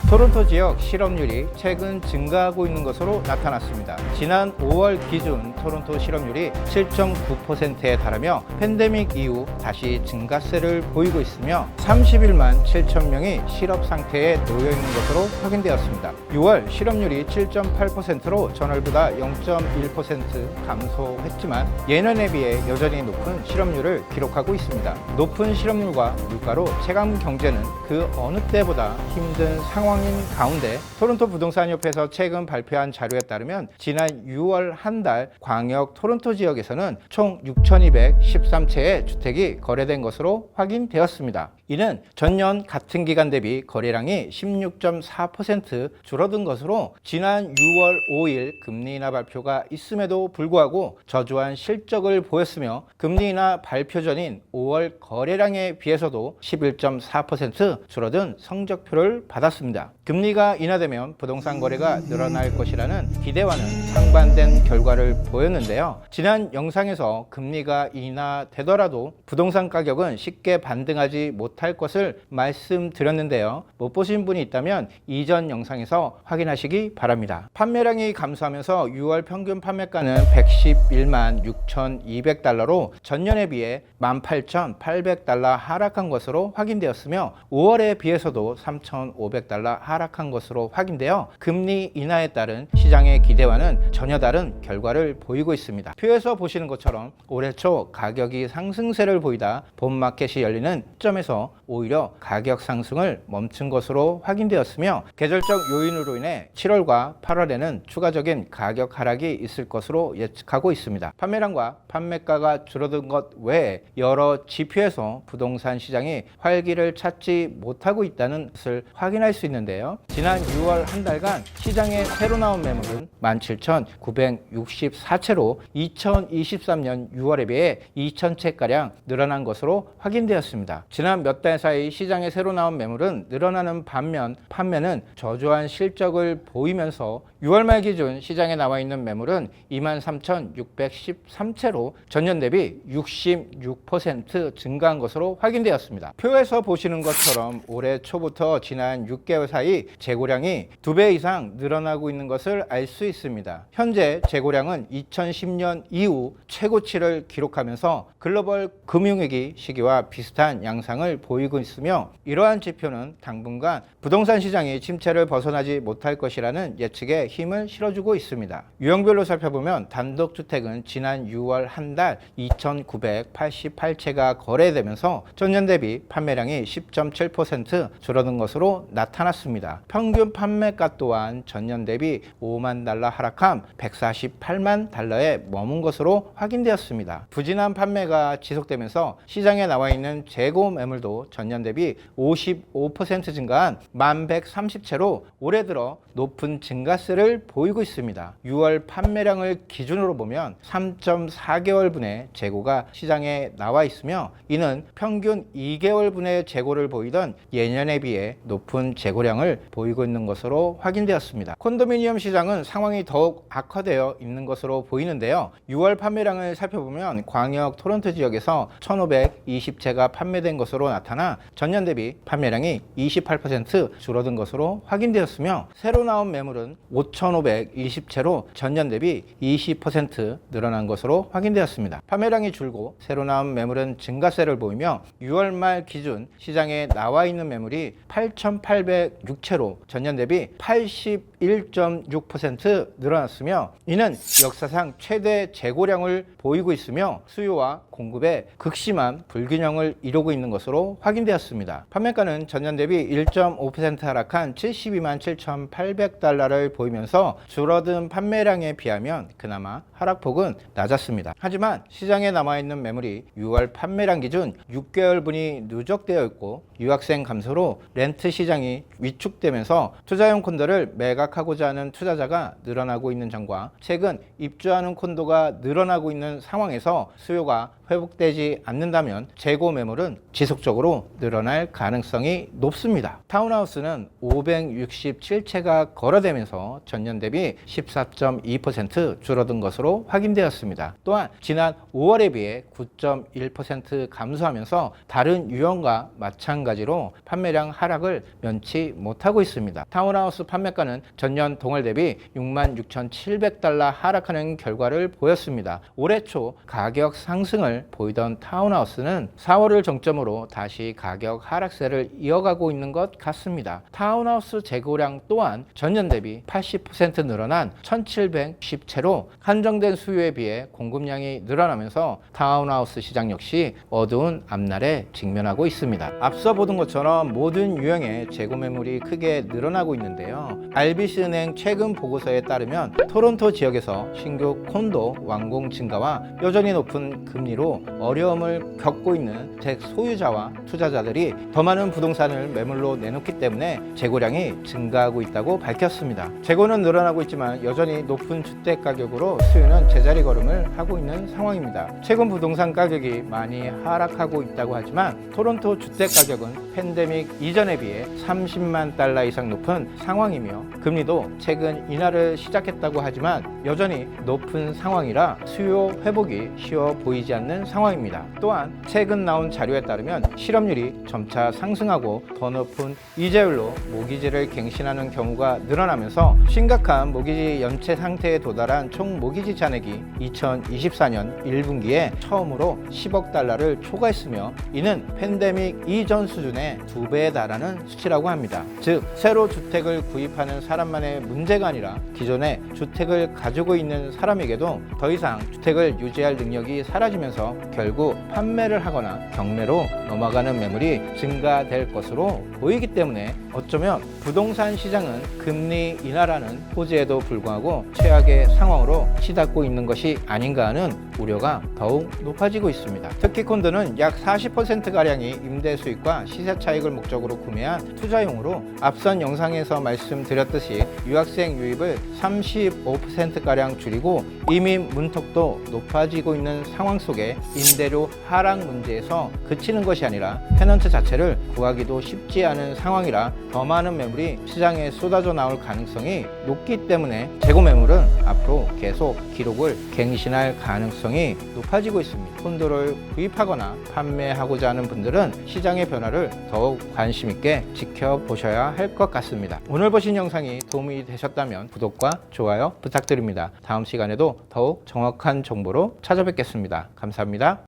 토론토 지역 실업률이 최근 증가하고 있는 것으로 나타났습니다. 지난 5월 기준 토론토 실업률이 7.9%에 달하며 팬데믹 이후 다시 증가세를 보이고 있으며 31만 7천 명이 실업 상태에 놓여 있는 것으로 확인되었습니다. 6월 실업률이 7.8%로 전월보다 0.1% 감소했지만 예년에 비해 여전히 높은 실업률을 기록하고 있습니다. 높은 실업률과 물가로 체감 경제는 그 어느 때보다 힘든 상황인 가운데 토론토 부동산협회에서 최근 발표한 자료에 따르면 지난 6월 한 달 광역 토론토 지역에서는 총 6,213채의 주택이 거래된 것으로 확인되었습니다. 이는 전년 같은 기간 대비 거래량이 16.4% 줄어든 것으로 지난 6월 5일 금리 인하 발표가 있음에도 불구하고 저조한 실적을 보였으며 금리 인하 발표 전인 5월 거래량에 비해서도 11.4% 줄어든 성적표를 받았습니다. 금리가 인하되면 부동산 거래가 늘어날 것이라는 기대와는 상반된 결과를 보였는데요. 지난 영상에서 금리가 인하되더라도 부동산 가격은 쉽게 반등하지 못할 것을 말씀드렸는데요. 못 보신 분이 있다면 이전 영상에서 확인하시기 바랍니다. 판매량이 감소하면서 6월 평균 판매가는 111만 6,200달러로 전년에 비해 18,800달러 하락한 것으로 확인되었으며 5월에 비해서도 3,500달러 하락한 것으로 확인되어 금리 인하에 따른 시장의 기대와는 전혀 다른 결과를 보이고 있습니다. 표에서 보시는 것처럼 올해 초 가격이 상승세를 보이다 본 마켓이 열리는 시점에서 오히려 가격 상승을 멈춘 것으로 확인되었으며 계절적 요인으로 인해 7월과 8월에는 추가적인 가격 하락이 있을 것으로 예측하고 있습니다. 판매량과 판매가가 줄어든 것 외에 여러 지표에서 부동산 시장이 활기를 찾지 못하고 있다는 것을 확인할 수 있는데요. 지난 6월 한 달간 시장에 새로 나온 매물은 17,964채로 2023년 6월에 비해 2,000채가량 늘어난 것으로 확인되었습니다. 지난 몇 달 사이 시장에 새로 나온 매물은 늘어나는 반면 판매는 저조한 실적을 보이면서 6월 말 기준 시장에 나와 있는 매물은 23,613채로 전년 대비 66% 증가한 것으로 확인되었습니다. 표에서 보시는 것처럼 올해 초부터 지난 6개월 사이 재고량이 2배 이상 늘어나고 있는 것을 알 수 있습니다. 현재 재고량은 2010년 이후 최고치를 기록하면서 글로벌 금융위기 시기와 비슷한 양상을 보이고 있으며 이러한 지표는 당분간 부동산 시장이 침체를 벗어나지 못할 것이라는 예측에 힘을 실어주고 있습니다. 유형별로 살펴보면 단독주택은 지난 6월 한 달 2,988채가 거래되면서 전년 대비 판매량이 10.7% 줄어든 것으로 나타났습니다. 평균 판매가 또한 전년 대비 5만 달러 하락함 148만 달러에 머문 것으로 확인되었습니다. 부진한 판매가 지속되면서 시장에 나와 있는 재고 매물도 전년 대비 55% 증가한 1,130채로 올해 들어 높은 증가세를 보이고 있습니다. 6월 판매량을 기준으로 보면 3.4개월분의 재고가 시장에 나와 있으며 이는 평균 2개월분의 재고를 보이던 예년에 비해 높은 재고량을 보이고 있는 것으로 확인되었습니다. 콘도미니엄 시장은 상황이 더욱 악화되어 있는 것으로 보이는데요. 6월 판매량을 살펴보면 광역 토론토 지역에서 1,520채가 판매된 것으로 나타나 전년 대비 판매량이 28% 줄어든 것으로 확인되었으며 새로 나온 매물은 5,520채로 전년 대비 20% 늘어난 것으로 확인되었습니다. 판매량이 줄고 새로 나온 매물은 증가세를 보이며 6월 말 기준 시장에 나와 있는 매물이 8,806채로 전년 대비 81.6% 늘어났으며 이는 역사상 최대 재고량을 보이고 있으며 수요와 공급에 극심한 불균형을 이루고 있는 것으로 확인되었습니다. 판매가는 전년 대비 1.5% 하락한 72만 7,800달러를 보이면서 줄어든 판매량에 비하면 그나마 하락폭은 낮았습니다. 하지만 시장에 남아있는 매물이 6월 판매량 기준 6개월분이 누적되어 있고 유학생 감소로 렌트 시장이 위축되면서 투자용 콘도를 매각하고자 하는 투자자가 늘어나고 있는 점과 최근 입주하는 콘도가 늘어나고 있는 상황에서 수요가 회복되지 않는다면 재고 매물은 지속적으로 늘어날 가능성이 높습니다. 타운하우스는 567채가 거래되면서 전년 대비 14.2% 줄어든 것으로 확인되었습니다. 또한 지난 5월에 비해 9.1% 감소하면서 다른 유형과 마찬가지로 판매량 하락을 면치 못하고 있습니다. 타운하우스 판매가는 전년 동월 대비 66,700달러 하락하는 결과를 보였습니다. 올해 초 가격 상승을 보이던 타운하우스는 4월을 정점으로 다시 가격 하락세를 이어가고 있는 것 같습니다. 타운하우스 재고량 또한 전년 대비 80% 늘어난 1,710채로 한정된 수요에 비해 공급량이 늘어나면서 타운하우스 시장 역시 어두운 앞날에 직면하고 있습니다. 앞서 보던 것처럼 모든 유형의 재고 매물이 크게 늘어나고 있는데요. RBC은행 최근 보고서에 따르면 토론토 지역에서 신규 콘도 완공 증가와 여전히 높은 금리로 어려움을 겪고 있는 재 소유자와 투자자들이 더 많은 부동산을 매물로 내놓기 때문에 재고량이 증가하고 있다고 밝혔습니다. 재고는 늘어나고 있지만 여전히 높은 주택 가격으로 수요는 제자리 걸음을 하고 있는 상황입니다. 최근 부동산 가격이 많이 하락하고 있다고 하지만 토론토 주택 가격은 팬데믹 이전에 비해 30만 달러 이상 높은 상황이며 금리도 최근 인하를 시작했다고 하지만 여전히 높은 상황이라 수요 회복이 쉬워 보이지 않는 상황입니다. 또한 최근 나온 자료에 따르면 실업률이 점차 상승하고 더 높은 이자율로 모기지를 갱신하는 경우가 늘어나면서 심각한 모기지 연체 상태에 도달한 총 모기지 잔액이 2024년 1분기에 처음으로 10억 달러를 초과했으며 이는 팬데믹 이전 수준의 2배에 달하는 수치라고 합니다. 즉 새로 주택을 구입하는 사람만의 문제가 아니라 기존에 주택을 가지고 있는 사람에게도 더 이상 주택을 유지할 능력이 사라지면서 결국 판매를 하거나 경매로 넘어가는 매물이 증가될 것으로 보이기 때문에 어쩌면 부동산 시장은 금리 인하라는 호재에도 불구하고 최악의 상황으로 치닫고 있는 것이 아닌가 하는 우려가 더욱 높아지고 있습니다. 특히 콘도는 약 40%가량이 임대 수익과 시세 차익을 목적으로 구매한 투자용으로 앞선 영상에서 말씀드렸듯이 유학생 유입을 35%가량 줄이고 이민 문턱도 높아지고 있는 상황 속에 임대료 하락 문제에서 그치는 것이 아니라 테넌트 자체를 구하기도 쉽지 않은 상황이라 더 많은 매물이 시장에 쏟아져 나올 가능성이 높기 때문에 재고 매물은 앞으로 계속 기록을 갱신할 가능성이 높아지고 있습니다. 콘도를 구입하거나 판매하고자 하는 분들은 시장의 변화를 더욱 관심 있게 지켜보셔야 할 것 같습니다. 오늘 보신 영상이 도움이 되셨다면 구독과 좋아요 부탁드립니다. 다음 시간에도 더욱 정확한 정보로 찾아뵙겠습니다. 감사합니다.